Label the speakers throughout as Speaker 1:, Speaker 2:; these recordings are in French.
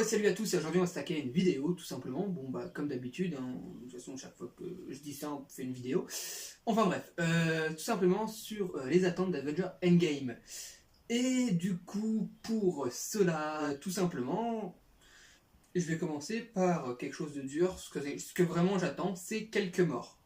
Speaker 1: Salut à tous, et aujourd'hui on va se taquer une vidéo tout simplement. Bon bah comme d'habitude, hein, de toute façon chaque fois que je dis ça on fait une vidéo. Enfin bref, tout simplement sur les attentes d'Avengers Endgame. Et du coup pour cela, tout simplement, je vais commencer par quelque chose de dur. Ce que vraiment j'attends, c'est quelques morts.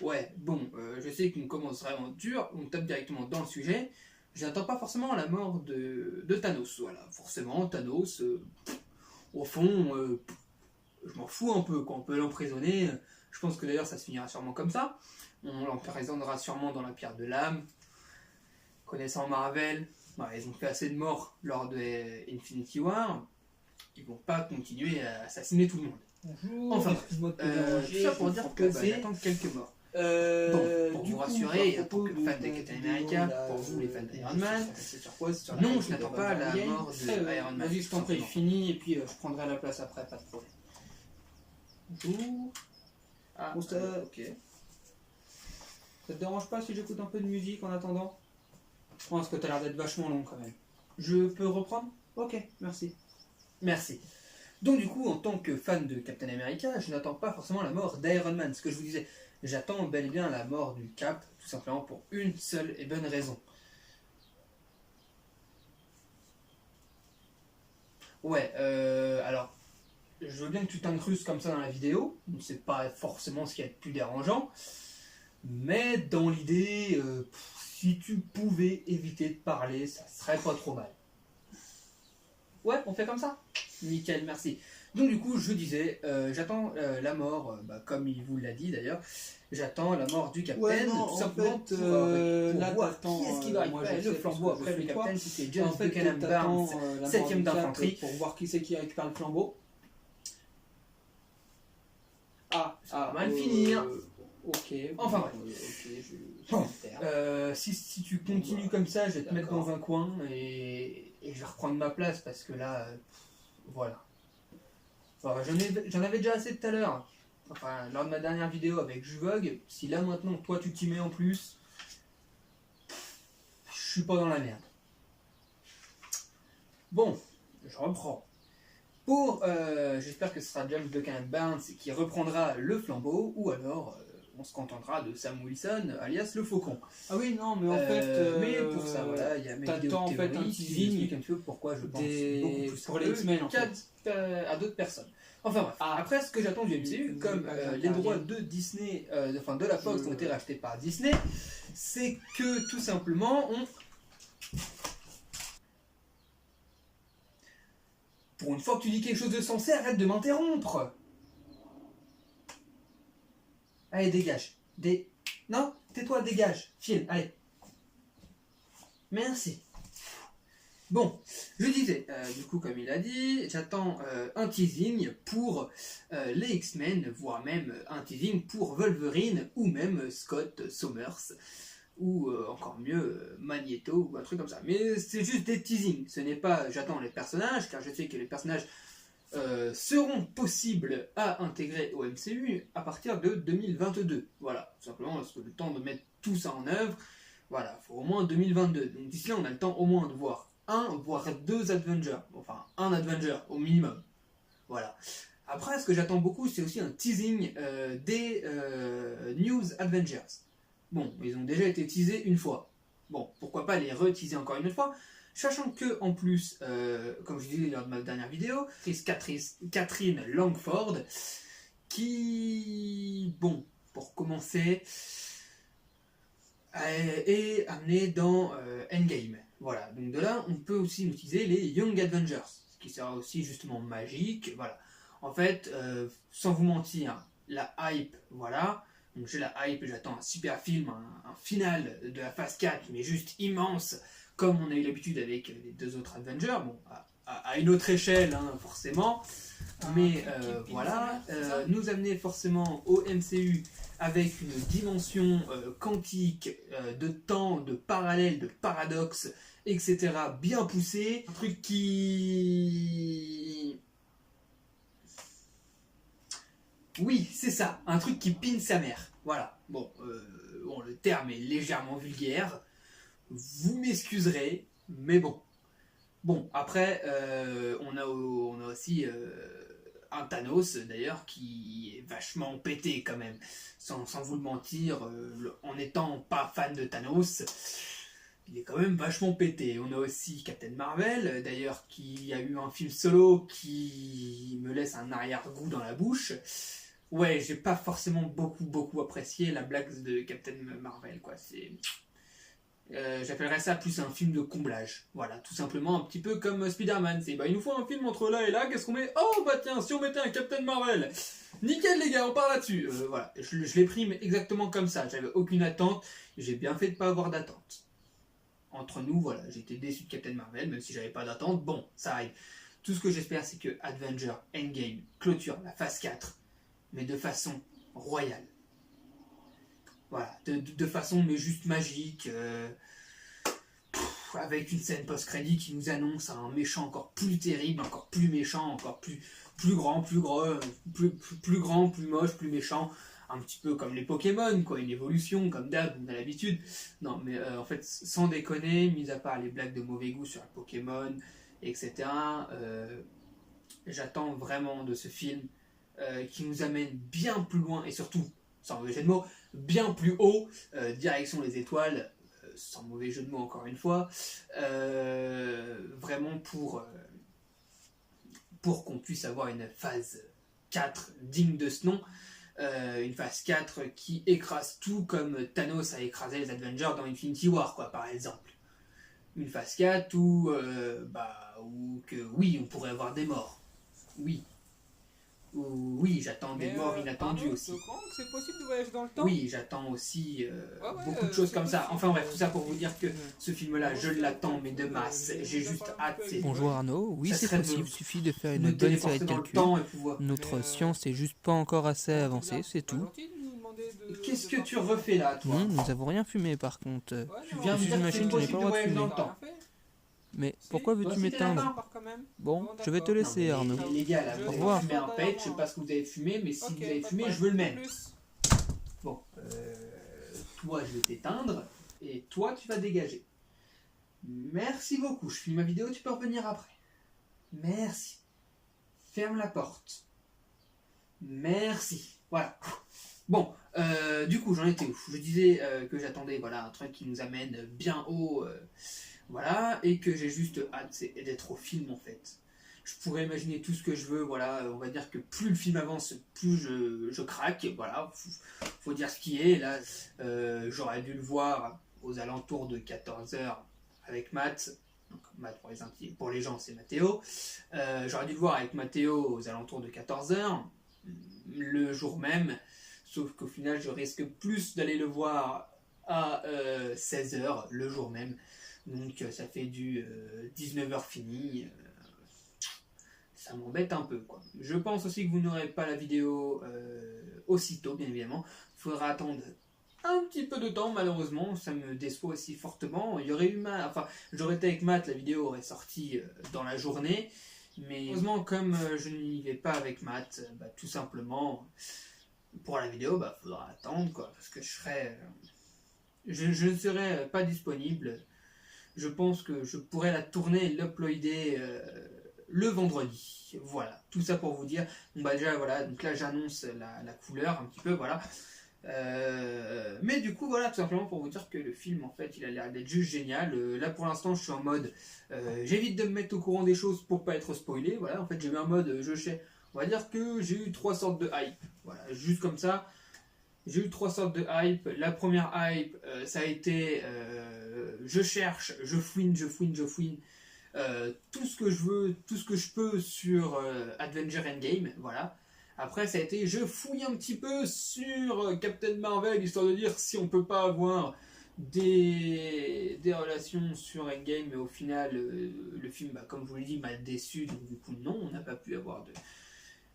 Speaker 1: Ouais, bon, je sais qu'on commence vraiment dur, on tape directement dans le sujet. J'attends pas forcément la mort de Thanos, voilà. Forcément, Thanos... au fond, je m'en fous un peu, quoi. On peut l'emprisonner. Je pense que d'ailleurs ça se finira sûrement comme ça. On l'emprisonnera sûrement dans la pierre de l'âme. Connaissant Marvel, ils ont fait assez de morts lors de Infinity War. Ils vont pas continuer à assassiner tout le monde.
Speaker 2: Bonjour,
Speaker 1: enfin,
Speaker 2: tout
Speaker 1: ça pour dire que j'attends quelques morts. Bon, pour vous rassurer, pour que fans de Captain America, pour vous les fans d'Iron Man, non, je n'attends pas la mort de Iron Man.
Speaker 2: Vas-y, je t'en prie, finis et puis je prendrai la place après, pas de problème. Bonjour.
Speaker 1: Ah,
Speaker 2: ok. Ça te dérange pas si j'écoute un peu de musique en attendant? Je pense que t'as l'air d'être vachement long quand même. Je peux reprendre? Ok, merci.
Speaker 1: Merci. Donc du coup, en tant que fan de Captain America, je n'attends pas forcément la mort d'Iron Man. Ce que je vous disais, j'attends bel et bien la mort du Cap, tout simplement pour une seule et bonne raison. Ouais, alors, je veux bien que tu t'incrustes comme ça dans la vidéo, c'est pas forcément ce qui est le plus dérangeant, mais dans l'idée, si tu pouvais éviter de parler, ça serait pas trop mal. Ouais, on fait comme ça? Nickel, merci. Donc du coup, je disais, j'attends la mort, comme il vous l'a dit d'ailleurs, j'attends la mort du Capitaine,
Speaker 2: ouais, non,
Speaker 1: tout simplement
Speaker 2: pour
Speaker 1: là, voir qui est-ce qui va récupérer le flambeau après le Capitaine, si c'est James Buchanan Barnes, 7ème d'infanterie.
Speaker 2: Pour voir qui c'est qui récupère le flambeau.
Speaker 1: Ça va mal finir.
Speaker 2: Ok.
Speaker 1: Enfin bref. Si tu continues comme ça, je vais te mettre dans un coin et je vais reprendre ma place parce que là, voilà. Enfin, j'en avais déjà assez tout à l'heure. Enfin, lors de ma dernière vidéo avec Juvog, si là maintenant toi tu t'y mets en plus, je suis pas dans la merde. Bon, je reprends. J'espère que ce sera James Buchanan Barnes qui reprendra le flambeau, ou alors on se contentera de Sam Wilson, alias le Faucon.
Speaker 2: Ah oui, non, mais en fait...
Speaker 1: mais pour ça, voilà, il y a mes vidéos
Speaker 2: en fait un teasing
Speaker 1: un peu pourquoi je pense beaucoup plus
Speaker 2: pour les X-Men en fait.
Speaker 1: À d'autres personnes. Enfin bref, après ce que j'attends du MCU, comme les droits de Disney, de la Fox ont été rachetés par Disney, c'est que tout simplement Pour une fois que tu dis quelque chose de sensé, arrête de m'interrompre. Allez, dégage. Non, tais-toi, dégage. File, allez. Merci. Bon, je disais, du coup, comme il a dit, j'attends un teasing pour les X-Men, voire même un teasing pour Wolverine, ou même Scott Summers, ou encore mieux Magneto, ou un truc comme ça. Mais c'est juste des teasings, ce n'est pas j'attends les personnages, car je sais que les personnages seront possibles à intégrer au MCU à partir de 2022. Voilà, tout simplement parce que le temps de mettre tout ça en œuvre, voilà, il faut au moins 2022. Donc d'ici là, on a le temps au moins de voir voire deux Avengers, enfin un Avenger au minimum. Voilà. Après, ce que j'attends beaucoup, c'est aussi un teasing des News Avengers. Bon, ils ont déjà été teasés une fois. Bon, pourquoi pas les re-teaser encore une autre fois, sachant que en plus, comme je disais lors de ma dernière vidéo, Catherine Langford, qui, bon, pour commencer, est amenée dans Endgame. Voilà, donc de là, on peut aussi utiliser les Young Avengers, ce qui sera aussi justement magique. Voilà. En fait, sans vous mentir, la hype, voilà. Donc j'ai la hype, j'attends un super film, un final de la phase 4, mais juste immense, comme on a eu l'habitude avec les 2 autres Avengers, bon, à une autre échelle, hein, forcément, mais voilà, nous amener forcément au MCU avec une dimension quantique, de temps, de parallèle, de paradoxe, etc., bien poussé, un truc qui... Oui, c'est ça, un truc qui pine sa mère. Voilà, bon, le terme est légèrement vulgaire, vous m'excuserez, mais bon. Bon, après, on a aussi un Thanos, d'ailleurs, qui est vachement pété quand même. Sans vous le mentir, en étant pas fan de Thanos, il est quand même vachement pété. On a aussi Captain Marvel, d'ailleurs, qui a eu un film solo qui me laisse un arrière-goût dans la bouche. Ouais, j'ai pas forcément beaucoup apprécié la blague de Captain Marvel, quoi. J'appellerais ça plus un film de comblage. Voilà, tout simplement un petit peu comme Spider-Man. Il nous faut un film entre là et là, qu'est-ce qu'on met? Oh bah tiens, si on mettait un Captain Marvel. Nickel les gars, on part là-dessus. Voilà, je l'ai pris mais exactement comme ça. J'avais aucune attente, j'ai bien fait de pas avoir d'attente. Entre nous, voilà, j'ai été déçu de Captain Marvel, même si j'avais pas d'attente. Bon, ça arrive. Tout ce que j'espère, c'est que Avenger Endgame clôture la phase 4, mais de façon royale. Voilà, de façon mais juste magique, avec une scène post-crédit qui nous annonce un méchant encore plus terrible, encore plus méchant, encore plus grand, plus gros, plus grand, plus moche, plus méchant, un petit peu comme les Pokémon, quoi, une évolution comme d'hab, on a l'habitude. Non, mais en fait, sans déconner, mis à part les blagues de mauvais goût sur les Pokémon, etc., j'attends vraiment de ce film qui nous amène bien plus loin et surtout, sans mauvais jeu de mots, bien plus haut, direction les étoiles, sans mauvais jeu de mots encore une fois, vraiment pour qu'on puisse avoir une phase 4 digne de ce nom, une phase 4 qui écrase tout comme Thanos a écrasé les Avengers dans Infinity War, quoi, par exemple. Une phase 4 où oui, on pourrait avoir des morts. Oui. Oui, j'attends des morts inattendues aussi.
Speaker 2: Tu crois que c'est possible de voyager dans le temps?
Speaker 1: Oui, j'attends aussi beaucoup de choses comme ça. Enfin bref, tout ça pour vous dire que ce film-là, je l'attends, mais de masse. J'ai juste hâte.
Speaker 3: Bonjour Arnaud, oui
Speaker 1: ça
Speaker 3: c'est
Speaker 1: serait
Speaker 3: possible,
Speaker 1: de
Speaker 3: il suffit de faire
Speaker 1: me
Speaker 3: une bonne
Speaker 1: téléporter
Speaker 3: série de
Speaker 1: dans le
Speaker 3: calculs.
Speaker 1: temps et pouvoir...
Speaker 3: Notre science est juste pas encore assez avancée, c'est tout.
Speaker 1: Qu'est-ce que tu refais là, toi?
Speaker 3: Nous avons rien fumé par contre.
Speaker 1: Tu viens de
Speaker 3: Je suis
Speaker 1: dire
Speaker 3: une
Speaker 1: que c'est
Speaker 3: machine, je n'ai
Speaker 1: possible
Speaker 3: pas
Speaker 1: de
Speaker 3: le droit
Speaker 1: voyager
Speaker 3: de
Speaker 1: dans
Speaker 3: fumer.
Speaker 1: le temps.
Speaker 3: Mais pourquoi veux-tu
Speaker 1: Toi aussi, t'es
Speaker 3: m'éteindre?
Speaker 1: d'accord?
Speaker 3: Bon, je vais te
Speaker 1: Non, mais
Speaker 3: laisser Arnaud.
Speaker 1: les gars, là,
Speaker 3: Au
Speaker 1: vous
Speaker 3: revoir.
Speaker 1: avez fumé un pet, je sais pas ce que vous avez fumé, mais si vous avez fumé, je veux le même. Bon, toi, je vais t'éteindre, et toi, tu vas dégager. Merci beaucoup, je finis ma vidéo, tu peux revenir après. Merci. Ferme la porte. Merci. Voilà. Bon, du coup, j'en étais où? Je disais que j'attendais voilà, un truc qui nous amène bien haut, voilà, et que j'ai juste hâte d'être au film en fait. Je pourrais imaginer tout ce que je veux, voilà, on va dire que plus le film avance, plus je craque, voilà, faut dire ce qui est. Là, j'aurais dû le voir aux alentours de 14h avec Matt. Donc, Matt pour les gens, c'est Mathéo. J'aurais dû le voir avec Mathéo aux alentours de 14h, le jour même. Sauf qu'au final, je risque plus d'aller le voir à 16h, le jour même. Donc ça fait du 19h fini. Ça m'embête un peu, quoi. Je pense aussi que vous n'aurez pas la vidéo aussitôt, bien évidemment. Il faudra attendre un petit peu de temps, malheureusement. Ça me déçoit aussi fortement. Il y aurait eu j'aurais été avec Matt, la vidéo aurait sorti dans la journée. Mais heureusement, comme je n'y vais pas avec Matt, tout simplement... Pour la vidéo, faudra attendre, quoi, parce que je ne serai pas disponible. Je pense que je pourrais la tourner et l'uploader le vendredi. Voilà, tout ça pour vous dire. Bon, déjà, voilà, donc là j'annonce la couleur un petit peu, voilà. Mais du coup, voilà, tout simplement pour vous dire que le film, en fait, il a l'air d'être juste génial. Là, pour l'instant, je suis en mode, j'évite de me mettre au courant des choses pour pas être spoilé. Voilà, en fait, j'ai mis un mode, on va dire que j'ai eu 3 sortes de hype. Voilà, juste comme ça. J'ai eu 3 sortes de hype. La première hype, ça a été je cherche, je fouine. Tout ce que je veux, tout ce que je peux sur Avenger Endgame. Voilà. Après, ça a été je fouille un petit peu sur Captain Marvel, histoire de dire si on peut pas avoir des relations sur Endgame, mais au final, le film, comme je vous l'ai dit, m'a déçu, donc du coup, non, on n'a pas pu avoir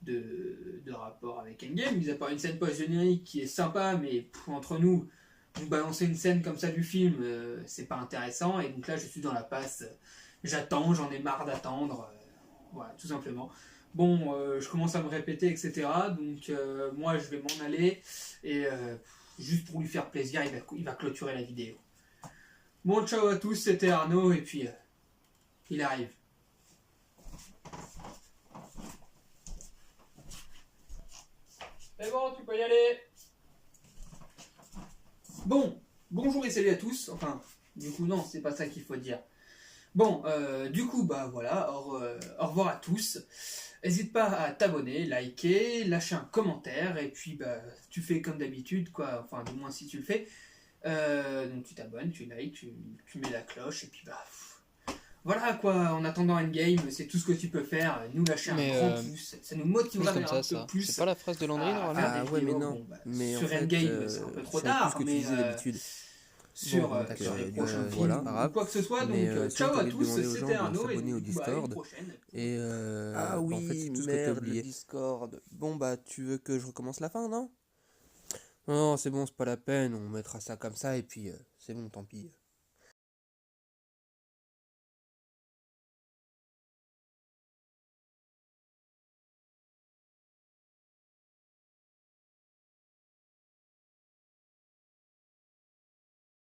Speaker 1: de rapport avec Endgame, mis à part une scène post-générique qui est sympa, mais entre nous, vous balancez une scène comme ça du film, c'est pas intéressant, et donc là, je suis dans la passe, j'attends, j'en ai marre d'attendre, voilà, tout simplement. Bon, je commence à me répéter, etc., donc moi, je vais m'en aller, et juste pour lui faire plaisir, il va clôturer la vidéo. Bon, ciao à tous, c'était Arnaud, et puis il arrive. C'est bon, tu peux y aller. Bon, bonjour et salut à tous. Enfin, du coup, non, c'est pas ça qu'il faut dire. Bon, du coup, bah voilà, au revoir à tous. N'hésite pas à t'abonner, liker, lâcher un commentaire, et puis bah, tu fais comme d'habitude, quoi, enfin, du moins si tu le fais. Donc tu t'abonnes, tu likes, tu mets la cloche, et puis bah. Voilà quoi, en attendant Endgame, c'est tout ce que tu peux faire, nous lâcher
Speaker 3: Mais,
Speaker 1: un grand pouce, ça nous motivera
Speaker 3: comme
Speaker 1: un
Speaker 3: ça,
Speaker 1: peu
Speaker 3: ça.
Speaker 1: plus
Speaker 3: C'est pas la phrase de Landry,
Speaker 1: à
Speaker 3: normalement?
Speaker 1: faire des
Speaker 4: Ah ouais, mais
Speaker 1: vidéos.
Speaker 4: non.
Speaker 1: Bon, bah,
Speaker 4: Mais
Speaker 1: sur
Speaker 4: en fait,
Speaker 1: Endgame, c'est un peu trop
Speaker 4: c'est un peu
Speaker 1: tard,
Speaker 4: ce que tu
Speaker 1: mais
Speaker 4: disais d'habitude.
Speaker 1: sur
Speaker 4: Bon, donc,
Speaker 1: sur les
Speaker 4: du
Speaker 1: prochains
Speaker 4: coup,
Speaker 1: films
Speaker 4: voilà, pas
Speaker 1: ou
Speaker 4: grave.
Speaker 1: quoi que ce soit.
Speaker 4: Mais,
Speaker 1: Donc
Speaker 4: sinon,
Speaker 1: ciao
Speaker 4: t'as
Speaker 1: à
Speaker 4: envie de
Speaker 1: tous,
Speaker 4: demander aux gens
Speaker 1: c'était
Speaker 4: de
Speaker 1: Arnaud et
Speaker 4: s'abonner au
Speaker 1: du coup, bah, à une
Speaker 4: Discord.
Speaker 1: prochaine.
Speaker 4: Et
Speaker 2: Ah
Speaker 4: bah,
Speaker 2: oui,
Speaker 4: en fait, c'est tout ce que t'as
Speaker 2: merde, le
Speaker 4: oublié.
Speaker 2: Discord.
Speaker 4: Bon, bah, tu veux que je recommence la fin, non? Non, c'est bon, c'est pas la peine, on mettra ça comme ça, et puis c'est bon, tant pis.